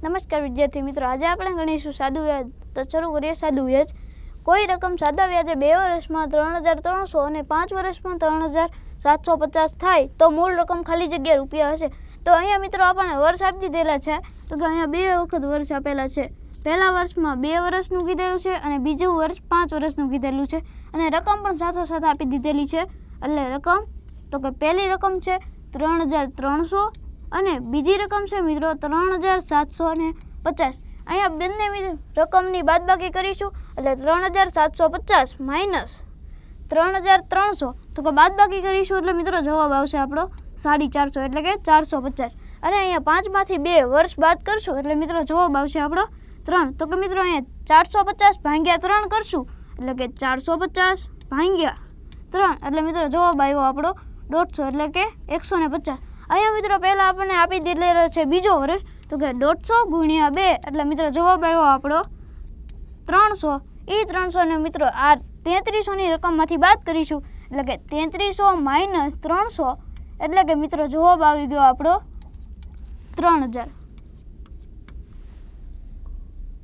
નમસ્કાર વિદ્યાર્થી મિત્રો, આજે આપણે ગણીશું સાદું વ્યાજ. તો શરૂ કરીએ સાદું વ્યાજ. કોઈ રકમ સાદા વ્યાજે 2 વર્ષમાં 3,300 અને 5 વર્ષમાં 3,750 થાય તો મૂળ રકમ ખાલી જગ્યા રૂપિયા હશે. તો અહીંયા મિત્રો આપણને વર્ષ આપી દીધેલા છે, તો કે અહીંયા 2 વખત વર્ષ આપેલા છે. પહેલા વર્ષમાં 2 વર્ષનું કીધેલું છે અને બીજું વર્ષ 5 વર્ષનું કીધેલું છે, અને રકમ પણ સાથે આપી દીધેલી છે. એટલે રકમ તો કે પહેલી રકમ છે 3,300 અને બીજી રકમ છે મિત્રો 3,750. અહીંયા બંને રકમની બાદબાકી કરીશું, એટલે 3,750 માઇનસ 3,300 તો કે બાદબાકી કરીશું એટલે મિત્રો જવાબ આવશે આપણો 450, એટલે કે 450. અને અહીંયા 5માંથી 2 વર્ષ બાદ કરશું એટલે મિત્રો જવાબ આવશે આપણો 3. તો કે મિત્રો અહીંયા 450 ભાગ્યા 3 કરશું એટલે કે 450 ભાગ્યા 3 એટલે મિત્રો જવાબ આવ્યો આપણો 150, એટલે કે 150. અહીંયા મિત્રો પહેલાં આપણને આપી દીધેલો છે બીજો વર્ષ, તો કે 150 ગુણ્યા 2 એટલે મિત્રો જવાબ આવ્યો આપણો 300. એ 300 ને મિત્રો આ 3300ની રકમમાંથી બાદ કરીશું એટલે કે 3300 માઇનસ 300 એટલે કે મિત્રો જવાબ આવી ગયો આપણો 3000.